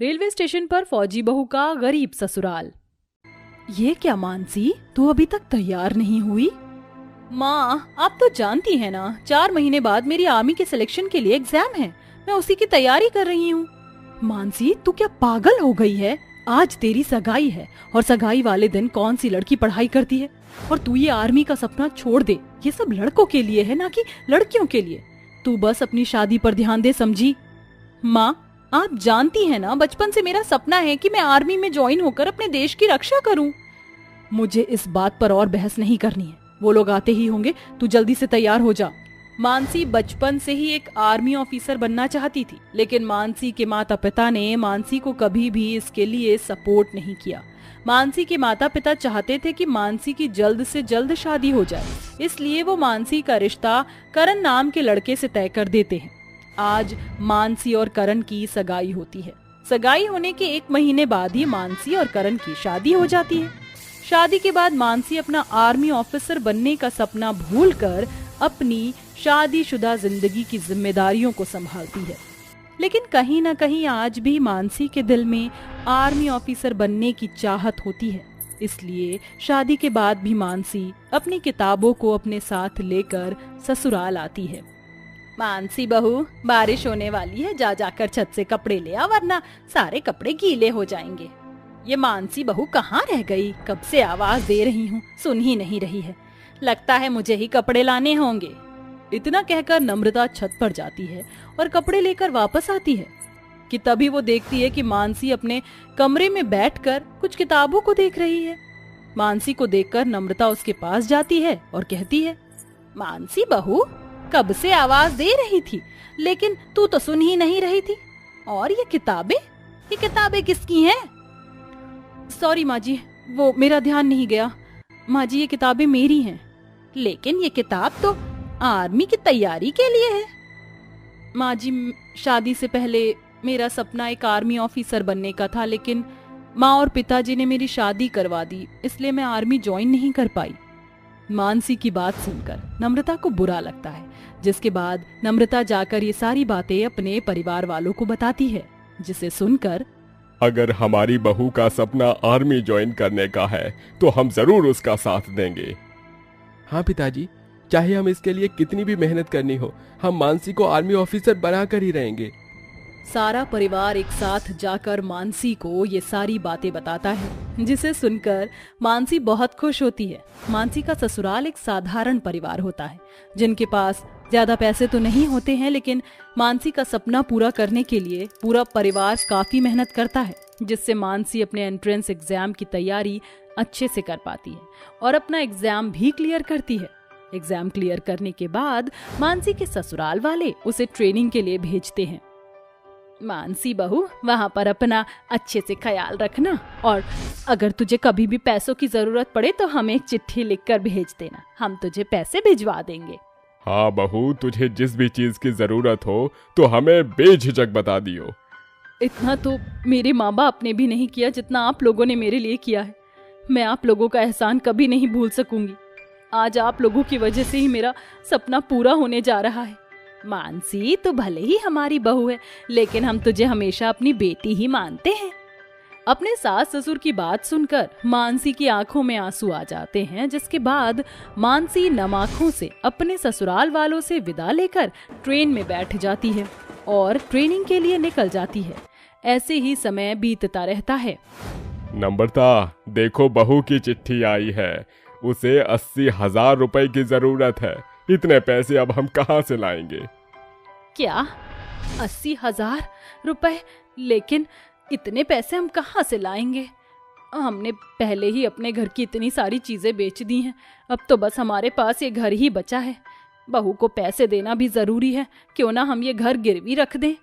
Railway station पर फौजी बहू का गरीब ससुराल। ये क्या मानसी, तू अभी तक तैयार नहीं हुई? माँ, आप तो जानती हैं ना, 4 महीने बाद मेरी आर्मी के सिलेक्शन के लिए एग्जाम है। मैं उसी की तैयारी कर रही हूँ। मानसी, तू क्या पागल हो गई है? आज तेरी सगाई है और सगाई वाले दिन कौन सी लड़की पढ़ाई करती है? और तू ये आर्मी का सपना छोड़ दे। ये सब लड़कों के लिए है, ना कि लड़कियों के लिए। तू बस अपनी शादी पर ध्यान दे, समझी? माँ, आप जानती हैं ना, बचपन से मेरा सपना है कि मैं आर्मी में ज्वाइन होकर अपने देश की रक्षा करूं। मुझे इस बात पर और बहस नहीं करनी है। वो लोग आते ही होंगे, तू जल्दी से तैयार हो जा। मानसी बचपन से ही एक आर्मी ऑफिसर बनना चाहती थी, लेकिन मानसी के माता पिता ने मानसी को कभी भी इसके लिए सपोर्ट नहीं किया। मानसी के माता पिता चाहते थे कि मानसी की जल्द से जल्द शादी हो जाए, इसलिए वो मानसी का रिश्ता करण नाम के लड़के से तय कर देते हैं। आज मानसी और करण की सगाई होती है। सगाई होने के 1 महीने बाद ही मानसी और करण की शादी हो जाती है। शादी के बाद मानसी अपना आर्मी ऑफिसर बनने का सपना भूलकर अपनी शादीशुदा जिंदगी की जिम्मेदारियों को संभालती है। लेकिन कहीं न कहीं आज भी मानसी के दिल में आर्मी ऑफिसर बनने की चाहत होती है। इसलिए शादी के बाद भी मानसी अपनी किताबों को अपने साथ लेकर ससुराल आती है। मानसी बहू, बारिश होने वाली है, जा जाकर छत से कपड़े ले आ, वरना सारे कपड़े गीले हो जाएंगे। ये मानसी बहू कहाँ रह गई? कब से आवाज दे रही हूँ, सुन ही नहीं रही है। लगता है मुझे ही कपड़े लाने होंगे। इतना कहकर नम्रता छत पर जाती है और कपड़े लेकर वापस आती है कि तभी वो देखती है कि मानसी अपने कमरे में बैठकर कुछ किताबों को देख रही है। मानसी को देखकर नम्रता उसके पास जाती है और कहती है, मानसी बहू, कब से आवाज दे रही थी, लेकिन तू तो सुन ही नहीं रही थी। और ये किताबें किसकी हैं? सॉरी माँ जी, वो मेरा ध्यान नहीं गया। माँ जी, ये किताबें मेरी हैं। लेकिन ये किताब तो आर्मी की तैयारी के लिए है। माँ जी, शादी से पहले मेरा सपना एक आर्मी ऑफिसर बनने का था, लेकिन माँ और पिताजी ने मेरी शादी करवा दी, इसलिए मैं आर्मी ज्वाइन नहीं कर पाई। मानसी की बात सुनकर नम्रता को बुरा लगता है, जिसके बाद नम्रता जाकर ये सारी बातें अपने परिवार वालों को बताती है, जिसे सुनकर, अगर हमारी बहू का सपना आर्मी ज्वाइन करने का है तो हम जरूर उसका साथ देंगे। हाँ पिताजी, चाहे हम इसके लिए कितनी भी मेहनत करनी हो, हम मानसी को आर्मी ऑफिसर बनाकर ही रहेंगे। सारा परिवार एक साथ जाकर मानसी को ये सारी बातें बताता है, जिसे सुनकर मानसी बहुत खुश होती है। मानसी का ससुराल एक साधारण परिवार होता है, जिनके पास ज्यादा पैसे तो नहीं होते हैं, लेकिन मानसी का सपना पूरा करने के लिए पूरा परिवार काफी मेहनत करता है, जिससे मानसी अपने एंट्रेंस एग्जाम की तैयारी अच्छे से कर पाती है और अपना एग्जाम भी क्लियर करती है। एग्जाम क्लियर करने के बाद मानसी के ससुराल वाले उसे ट्रेनिंग के लिए भेजते हैं। मानसी बहू, वहाँ पर अपना अच्छे से ख्याल रखना, और अगर तुझे कभी भी पैसों की जरूरत पड़े तो हमें एक चिट्ठी लिखकर भेज देना, हम तुझे पैसे भिजवा देंगे। हाँ बहू, तुझे जिस भी चीज की जरूरत हो तो हमें बेझिझक बता दियो। इतना तो मेरे माँ बाप ने भी नहीं किया जितना आप लोगों ने मेरे लिए किया है। मैं आप लोगों का एहसान कभी नहीं भूल सकूंगी। आज आप लोगों की वजह से ही मेरा सपना पूरा होने जा रहा है। मानसी, तो भले ही हमारी बहू है, लेकिन हम तुझे हमेशा अपनी बेटी ही मानते हैं। अपने सास ससुर की बात सुनकर मानसी की आंखों में आंसू आ जाते हैं, जिसके बाद मानसी नम आंखों से अपने ससुराल वालों से विदा लेकर ट्रेन में बैठ जाती है और ट्रेनिंग के लिए निकल जाती है। ऐसे ही समय बीतता रहता है। नम्रता, देखो बहू की चिट्ठी आई है। उसे 80,000 रुपए की जरूरत है। इतने पैसे अब हम कहाँ से लाएंगे? क्या 80,000 रुपए? लेकिन इतने पैसे हम कहाँ से लाएंगे? हमने पहले ही अपने घर की इतनी सारी चीजें बेच दी हैं, अब तो बस हमारे पास ये घर ही बचा है। बहू को पैसे देना भी जरूरी है, क्यों ना हम ये घर गिरवी रख दें।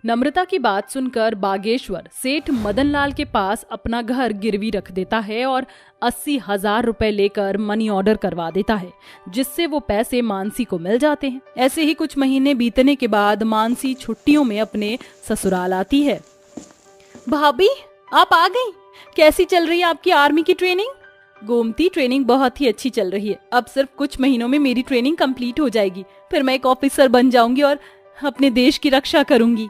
नम्रता की बात सुनकर बागेश्वर सेठ मदनलाल के पास अपना घर गिरवी रख देता है और 80,000 रुपए लेकर मनी ऑर्डर करवा देता है, जिससे वो पैसे मानसी को मिल जाते हैं। ऐसे ही कुछ महीने बीतने के बाद मानसी छुट्टियों में अपने ससुराल आती है। भाभी, आप आ गई? कैसी चल रही है आपकी आर्मी की ट्रेनिंग? गोमती, ट्रेनिंग बहुत ही अच्छी चल रही है। अब सिर्फ कुछ महीनों में मेरी ट्रेनिंग कंप्लीट हो जाएगी, फिर मैं एक ऑफिसर बन जाऊंगी और अपने देश की रक्षा करूंगी।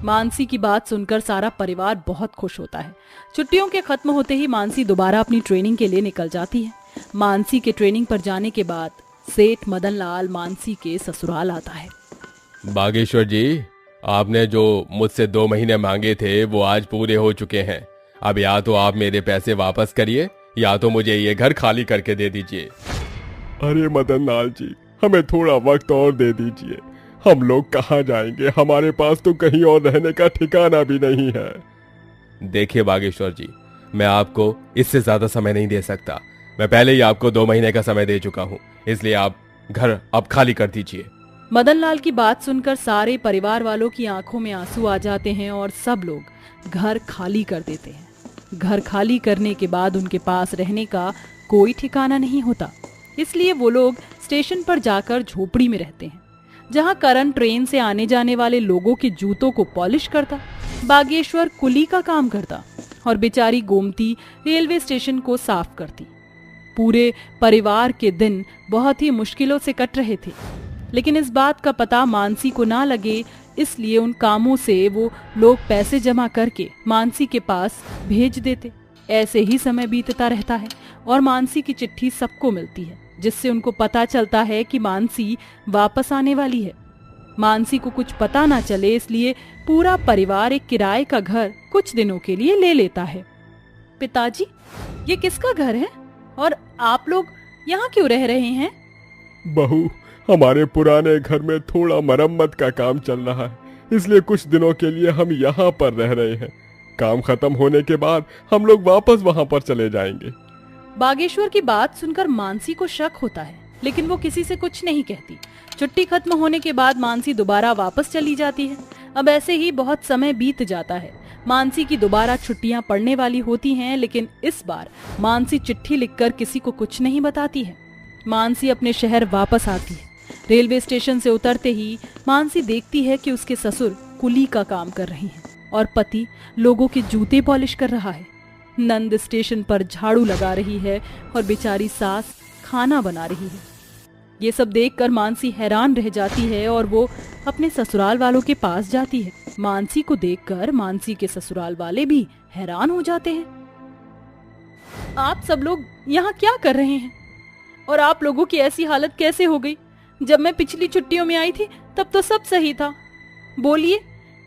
मानसी की बात सुनकर सारा परिवार बहुत खुश होता है। छुट्टियों के खत्म होते ही मानसी दोबारा अपनी ट्रेनिंग के लिए निकल जाती है। मानसी के ट्रेनिंग पर जाने के बाद सेठ मदन लाल मानसी के ससुराल आता है। बागेश्वर जी, आपने जो मुझसे 2 महीने मांगे थे वो आज पूरे हो चुके हैं। अब या तो आप मेरे पैसे वापस करिए या तो मुझे ये घर खाली करके दे दीजिए। अरे मदन लाल जी, हमें थोड़ा वक्त और दे दीजिए। हम लोग कहाँ जाएंगे? हमारे पास तो कहीं और रहने का ठिकाना भी नहीं है। देखिए बागेश्वर जी, मैं आपको इससे ज्यादा समय नहीं दे सकता। मैं पहले ही आपको 2 महीने का समय दे चुका हूँ, इसलिए आप घर अब खाली कर दीजिए। मदन लाल की बात सुनकर सारे परिवार वालों की आंखों में आंसू आ जाते हैं और सब लोग घर खाली कर देते हैं। घर खाली करने के बाद उनके पास रहने का कोई ठिकाना नहीं होता, इसलिए वो लोग स्टेशन पर जाकर झोपड़ी में रहते हैं, जहां करण ट्रेन से आने जाने वाले लोगों के जूतों को पॉलिश करता, बागेश्वर कुली का काम करता और बेचारी गोमती रेलवे स्टेशन को साफ करती। पूरे परिवार के दिन बहुत ही मुश्किलों से कट रहे थे, लेकिन इस बात का पता मानसी को ना लगे, इसलिए उन कामों से वो लोग पैसे जमा करके मानसी के पास भेज देते। ऐसे ही समय बीतता रहता है और मानसी की चिट्ठी सबको मिलती है, जिससे उनको पता चलता है कि मानसी वापस आने वाली है। मानसी को कुछ पता ना चले, इसलिए पूरा परिवार एक किराए का घर कुछ दिनों के लिए ले लेता है। पिताजी, ये किसका घर है और आप लोग यहाँ क्यों रह रहे हैं? बहू, हमारे पुराने घर में थोड़ा मरम्मत का काम चल रहा है, इसलिए कुछ दिनों के लिए हम यहाँ पर रह रहे हैं। काम खत्म होने के बाद हम लोग वापस वहाँ पर चले जाएंगे। बागेश्वर की बात सुनकर मानसी को शक होता है, लेकिन वो किसी से कुछ नहीं कहती। छुट्टी खत्म होने के बाद मानसी दोबारा वापस चली जाती है। अब ऐसे ही बहुत समय बीत जाता है। मानसी की दोबारा छुट्टियां पड़ने वाली होती हैं, लेकिन इस बार मानसी चिट्ठी लिखकर किसी को कुछ नहीं बताती है। मानसी अपने शहर वापस आती है। रेलवे स्टेशन से उतरते ही मानसी देखती है कि उसके ससुर कुली का काम कर रहे हैं और पति लोगों के जूते पॉलिश कर रहा है। नंद स्टेशन पर झाड़ू लगा रही है और बेचारी सास खाना बना रही है। ये सब देखकर मानसी हैरान रह जाती है और वो अपने ससुराल वालों के पास जाती है। मानसी को देखकर मानसी के ससुराल वाले भी हैरान हो जाते हैं। आप सब लोग यहाँ क्या कर रहे हैं? और आप लोगों की ऐसी हालत कैसे हो गई? जब मैं पिछली छुट्टियों में आई थी तब तो सब सही था। बोलिए,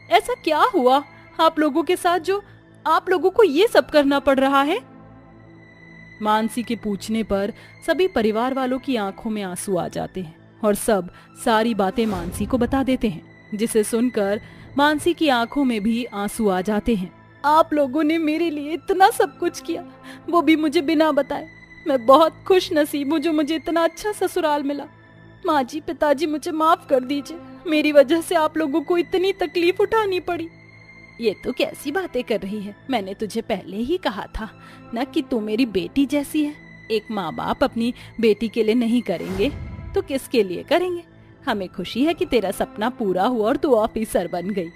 ऐसा क्या हुआ आप लोगों के साथ जो आप लोगों को ये सब करना पड़ रहा है? मानसी के पूछने पर सभी परिवार वालों की आंखों में आंसू आ जाते हैं और सब सारी बातें मानसी को बता देते हैं, जिसे सुनकर मानसी की आंखों में भी आंसू आ जाते हैं। आप लोगों ने मेरे लिए इतना सब कुछ किया, वो भी मुझे बिना बताए। मैं बहुत खुश नसीब हूँ जो मुझे इतना अच्छा ससुराल मिला। माँ जी, पिताजी, मुझे माफ कर दीजिए। मेरी वजह से आप लोगों को इतनी तकलीफ उठानी पड़ी। ये तो कैसी बातें कर रही है? मैंने तुझे पहले ही कहा था ना कि तू मेरी बेटी जैसी है। एक माँ बाप अपनी बेटी के लिए नहीं करेंगे तो किसके लिए करेंगे? हमें खुशी है कि तेरा सपना पूरा हुआ और तू ऑफिसर बन गई।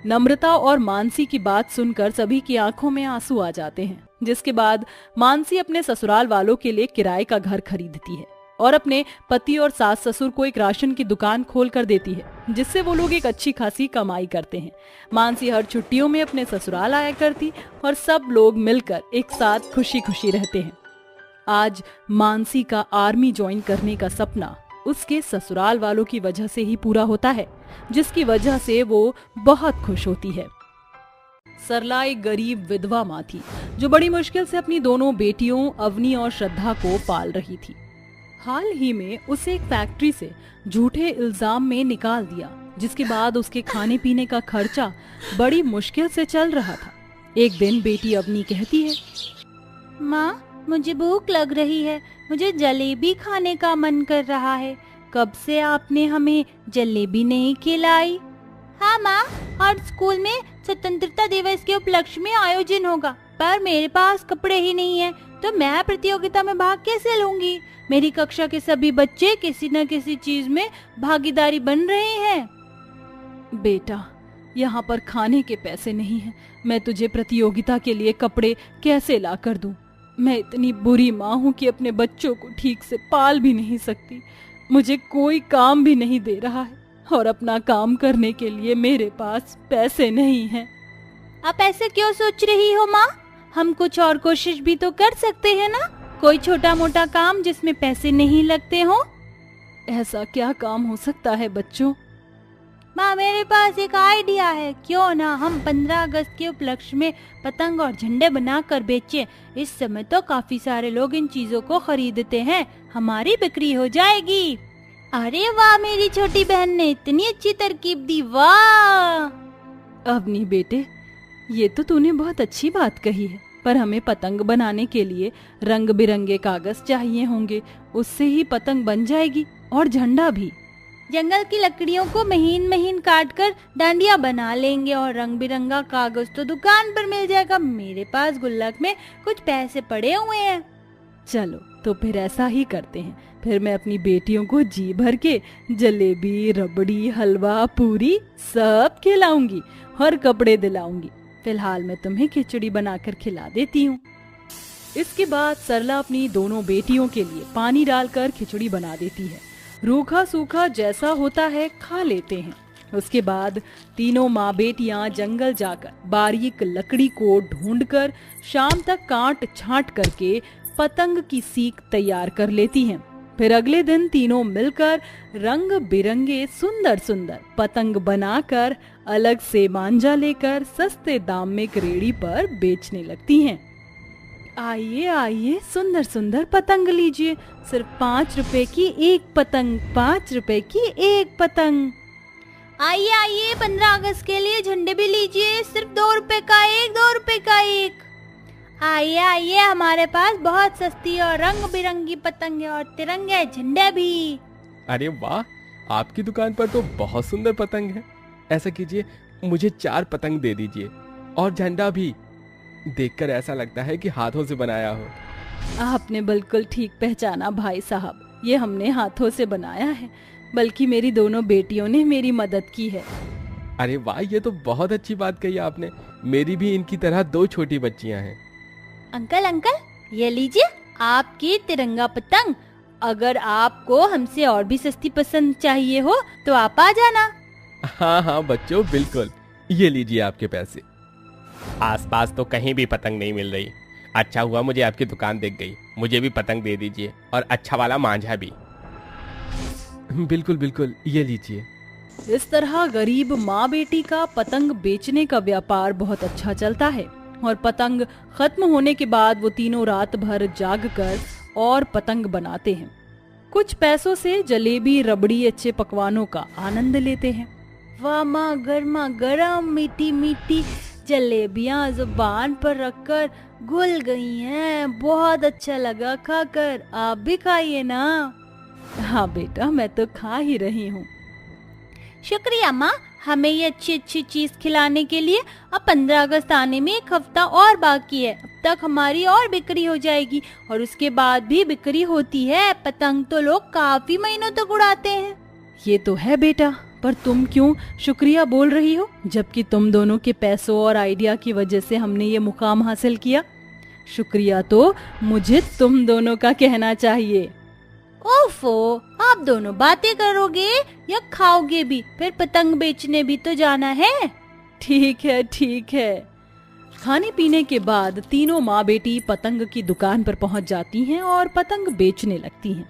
नम्रता और मानसी की बात सुनकर सभी की आंखों में आंसू आ जाते हैं, जिसके बाद मानसी अपने ससुराल वालों के लिए किराए का घर खरीदती है और अपने पति और सास ससुर को एक राशन की दुकान खोल कर देती है, जिससे वो लोग एक अच्छी खासी कमाई करते हैं। मानसी हर छुट्टियों में अपने ससुराल आया करती और सब लोग मिलकर एक साथ खुशी खुशी रहते हैं। आज मानसी का आर्मी ज्वाइन करने का सपना उसके ससुराल वालों की वजह से ही पूरा होता है, जिसकी वजह से वो बहुत खुश होती है। सरला एक गरीब विधवा माँ थी जो बड़ी मुश्किल से अपनी दोनों बेटियों अवनी और श्रद्धा को पाल रही थी। हाल ही में उसे एक फैक्ट्री से झूठे इल्जाम में निकाल दिया, जिसके बाद उसके खाने पीने का खर्चा बड़ी मुश्किल से चल रहा था। एक दिन बेटी अवनी कहती है, माँ, मुझे भूख लग रही है, मुझे जलेबी खाने का मन कर रहा है। कब से आपने हमें जलेबी नहीं खिलाई? हाँ माँ, और स्कूल में स्वतंत्रता दिवस के उपलक्ष्य में आयोजन होगा, पर मेरे पास कपड़े ही नहीं है, तो मैं प्रतियोगिता में भाग कैसे लूंगी? मेरी कक्षा के सभी बच्चे किसी न किसी चीज में भागीदारी बन रहे हैं। बेटा, यहाँ पर खाने के पैसे नहीं हैं। मैं तुझे प्रतियोगिता के लिए कपड़े कैसे ला कर दूं? मैं इतनी बुरी माँ हूँ कि अपने बच्चों को ठीक से पाल भी नहीं सकती। मुझे कोई काम भी नहीं दे रहा है। और अपना काम करने के लिए मेरे पास पैसे नहीं हैं। आप ऐसे क्यों सोच रही हो माँ? हम कुछ और कोशिश भी तो कर सकते हैं ना, कोई छोटा मोटा काम जिसमें पैसे नहीं लगते हो। ऐसा क्या काम हो सकता है बच्चों? माँ मेरे पास एक आइडिया है, क्यों ना हम 15 अगस्त के उपलक्ष्य में पतंग और झंडे बनाकर बेचें। इस समय तो काफी सारे लोग इन चीजों को खरीदते हैं, हमारी बिक्री हो जाएगी। अरे वाह, मेरी छोटी बहन ने इतनी अच्छी तरकीब दी, वाह। अवनी बेटे, ये तो तूने बहुत अच्छी बात कही है, पर हमें पतंग बनाने के लिए रंग बिरंगे कागज चाहिए होंगे, उससे ही पतंग बन जाएगी, और झंडा भी। जंगल की लकड़ियों को महीन महीन काट कर डांडिया बना लेंगे और रंग बिरंगा कागज तो दुकान पर मिल जाएगा। मेरे पास गुल्लक में कुछ पैसे पड़े हुए हैं। चलो तो फिर ऐसा ही करते हैं। फिर मैं अपनी बेटियों को जी भर के जलेबी, रबड़ी, हलवा, पूरी सब खिलाऊंगी और कपड़े दिलाऊंगी। फिलहाल मैं तुम्हें खिचड़ी बनाकर खिला देती हूँ। इसके बाद सरला अपनी दोनों बेटियों के लिए पानी डालकर खिचड़ी बना देती है। रूखा सूखा जैसा होता है खा लेते हैं। उसके बाद तीनों माँ बेटियां जंगल जाकर बारीक लकड़ी को ढूंढकर शाम तक काट छांट करके पतंग की सीक तैयार कर लेती हैं। फिर अगले दिन तीनों मिलकर रंग बिरंगे सुंदर सुंदर पतंग बनाकर अलग से मांझा लेकर सस्ते दाम में एक रेड़ी पर बेचने लगती हैं। आइए आइए, सुंदर सुंदर पतंग लीजिए, सिर्फ 5 रुपए की एक पतंग, 5 रुपए की एक पतंग। आइए आइए, 15 अगस्त के लिए झंडे भी लीजिए, सिर्फ 2 रुपए का एक, 2 रुपए का एक। आइए आइए, हमारे पास बहुत सस्ती और रंग बिरंगी पतंग है और तिरंगे झंडे भी। अरे वाह, आपकी दुकान पर तो बहुत सुंदर पतंग है। ऐसा कीजिए, मुझे 4 पतंग दे दीजिए और झंडा भी। देखकर ऐसा लगता है कि हाथों से बनाया हो। आपने बिल्कुल ठीक पहचाना भाई साहब, ये हमने हाथों से बनाया है, बल्कि मेरी दोनों बेटियों ने मेरी मदद की है। अरे वाह, ये तो बहुत अच्छी बात कही आपने। मेरी भी इनकी तरह 2 छोटी बच्चियां हैं। अंकल अंकल, ये लीजिए आपकी तिरंगा पतंग। अगर आपको हमसे और भी सस्ती पसंद चाहिए हो तो आप आ जाना। हाँ हाँ बच्चों, बिल्कुल, ये लीजिए आपके पैसे। आसपास तो कहीं भी पतंग नहीं मिल रही। अच्छा हुआ मुझे आपकी दुकान दिख गई। मुझे भी पतंग दे दीजिए और अच्छा वाला मांझा भी। बिल्कुल बिल्कुल, ये लीजिए। इस तरह गरीब माँ बेटी का पतंग बेचने का व्यापार बहुत अच्छा चलता है और पतंग खत्म होने के बाद वो तीनों रात भर जाग कर और पतंग बनाते हैं। कुछ पैसों से जलेबी, रबड़ी, अच्छे पकवानों का आनंद लेते हैं। वाह माँ, गर्मा गर्म मीठी मीठी जलेबियाँ जुबान पर रखकर घुल गई हैं। बहुत अच्छा लगा खाकर, आप भी खाइए ना। हाँ बेटा, मैं तो खा ही रही हूँ। शुक्रिया माँ, हमें ये अच्छी अच्छी चीज खिलाने के लिए। अब 15 अगस्त आने में 1 हफ्ता और बाकी है। अब तक हमारी और बिक्री हो जाएगी और उसके बाद भी बिक्री होती है। पतंग तो लोग काफी महीनों तक उड़ाते हैं। ये तो है बेटा, पर तुम क्यों शुक्रिया बोल रही हो, जबकि तुम दोनों के पैसों और आइडिया की वजह से हमने ये मुकाम हासिल किया। शुक्रिया तो मुझे तुम दोनों का कहना चाहिए। ओफो, आप दोनों बातें करोगे या खाओगे भी? फिर पतंग बेचने भी तो जाना है। ठीक है ठीक है। खाने पीने के बाद तीनों माँ बेटी पतंग की दुकान पर पहुँच जाती हैं और पतंग बेचने लगती हैं,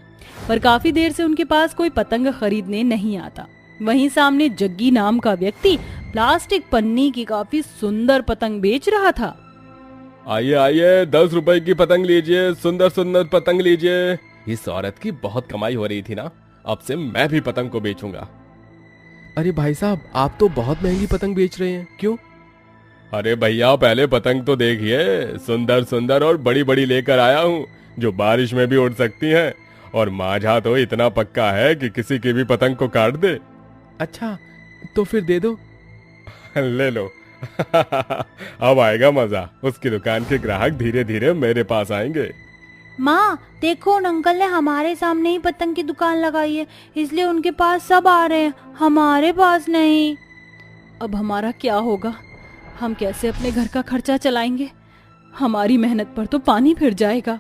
पर काफी देर से उनके पास कोई पतंग खरीदने नहीं आता। वहीं सामने जग्गी नाम का व्यक्ति प्लास्टिक पन्नी की काफी सुंदर पतंग बेच रहा था। आइए आइए, 10 रुपए की पतंग लीजिए, सुंदर सुंदर पतंग लीजिए। इस औरत की बहुत कमाई हो रही थी ना, अब से मैं भी पतंग को बेचूंगा। अरे भाई साहब, आप तो बहुत महंगी पतंग बेच रहे हैं, क्यों? अरे भैया, पहले पतंग तो देखिए, सुंदर सुंदर और बड़ी बड़ी लेकर आया हूँ, जो बारिश में भी उड़ सकती हैं। और मांझा तो इतना पक्का है कि किसी की भी पतंग को काट दे। अच्छा, तो फिर दे दो। ले लो। अब आएगा मजा। उसकी दुकान के ग्राहक धीरे धीरे मेरे पास आएंगे। माँ देखो, उन अंकल ने हमारे सामने ही पतंग की दुकान लगाई है, इसलिए उनके पास सब आ रहे हैं, हमारे पास नहीं। अब हमारा क्या होगा? हम कैसे अपने घर का खर्चा चलाएंगे? हमारी मेहनत पर तो पानी फिर जाएगा।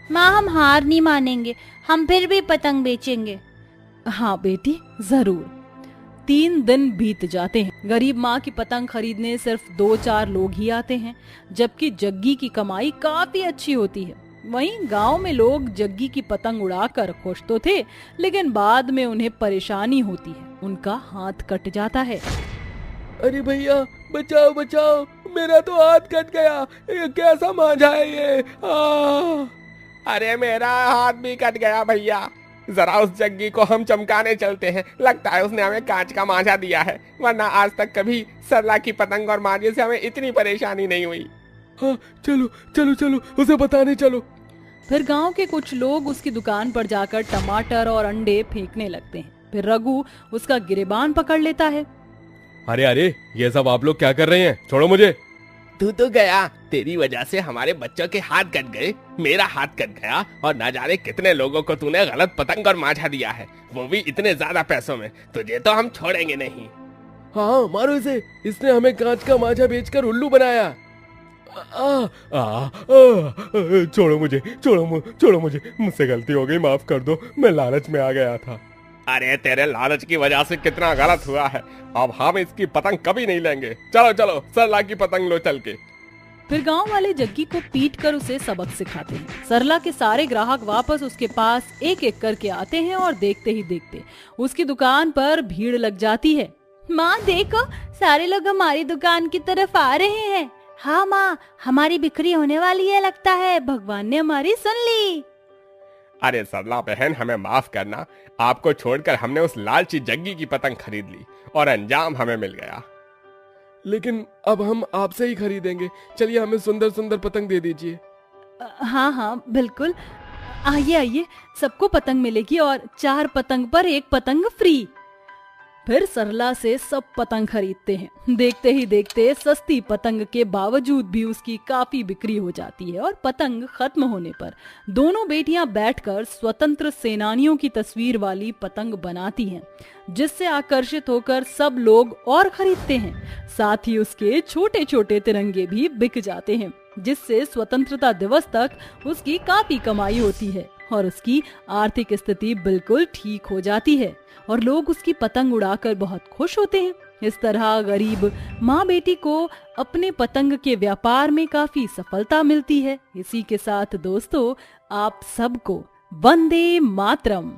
माँ, हम हार नहीं मानेंगे, हम फिर भी पतंग बेचेंगे। हाँ बेटी, जरूर। 3 दिन बीत जाते हैं। गरीब माँ की पतंग खरीदने सिर्फ 2-4 लोग ही आते हैं, जबकि जग्गी की कमाई काफी अच्छी होती है। वहीं गांव में लोग जग्गी की पतंग उड़ाकर खुश तो थे, लेकिन बाद में उन्हें परेशानी होती है, उनका हाथ कट जाता है। अरे भैया बचाओ बचाओ, मेरा तो हाथ कट गया, ये कैसा मांझा है ये। अरे मेरा हाथ भी कट गया भैया, जरा उस जग्गी को हम चमकाने चलते हैं, लगता है उसने हमें कांच का मांझा दिया है, वरना आज तक कभी सरला की पतंग और मांझे से हमें इतनी परेशानी नहीं हुई। हाँ चलो चलो चलो, उसे बताने चलो। फिर गांव के कुछ लोग उसकी दुकान पर जाकर टमाटर और अंडे फेंकने लगते हैं। फिर रघु उसका गिरेबान पकड़ लेता है। अरे अरे, ये सब आप लोग क्या कर रहे हैं, छोड़ो मुझे। तू तो गया, तेरी वजह से हमारे बच्चों के हाथ कट गए, मेरा हाथ कट गया, और ना जाने कितने लोगों को तूने गलत पतंग और मांझा दिया है, वो भी इतने ज्यादा पैसों में। तुझे तो हम छोड़ेंगे नहीं। हाँ मारो इसे, इसने हमें कांच का मांझा बेचकर उल्लू बनाया। छोड़ो मुझे, छोड़ो मुझे, मुझसे गलती हो गई, माफ कर दो, मैं लालच में आ गया था। अरे तेरे लालच की वजह से कितना गलत हुआ है, अब हम इसकी पतंग कभी नहीं लेंगे। चलो चलो, सरला की पतंग लो चल के। फिर गांव वाले जग्गी को पीट कर उसे सबक सिखाते हैं। सरला के सारे ग्राहक वापस उसके पास एक एक करके आते हैं और देखते ही देखते उसकी दुकान पर भीड़ लग जाती है। माँ देखो, सारे लोग हमारी दुकान की तरफ आ रहे हैं। हाँ माँ, हमारी बिक्री होने वाली है, लगता है भगवान ने हमारी सुन ली। अरे सरला बहन, हमें माफ करना, आपको छोड़कर हमने उस लालची जग्गी की पतंग खरीद ली और अंजाम हमें मिल गया। लेकिन अब हम आपसे ही खरीदेंगे, चलिए हमें सुंदर सुंदर पतंग दे दीजिए। हाँ हाँ बिल्कुल, आइए आइए, सबको पतंग मिलेगी और 4 पतंग पर 1 पतंग फ्री। फिर सरला से सब पतंग खरीदते हैं। देखते ही देखते सस्ती पतंग के बावजूद भी उसकी काफी बिक्री हो जाती है और पतंग खत्म होने पर दोनों बेटियां बैठकर स्वतंत्र सेनानियों की तस्वीर वाली पतंग बनाती हैं, जिससे आकर्षित होकर सब लोग और खरीदते हैं। साथ ही उसके छोटे छोटे तिरंगे भी बिक जाते हैं, जिससे स्वतंत्रता दिवस तक उसकी काफी कमाई होती है और उसकी आर्थिक स्थिति बिल्कुल ठीक हो जाती है और लोग उसकी पतंग उड़ाकर बहुत खुश होते हैं। इस तरह गरीब माँ बेटी को अपने पतंग के व्यापार में काफी सफलता मिलती है। इसी के साथ दोस्तों, आप सबको वंदे मातरम।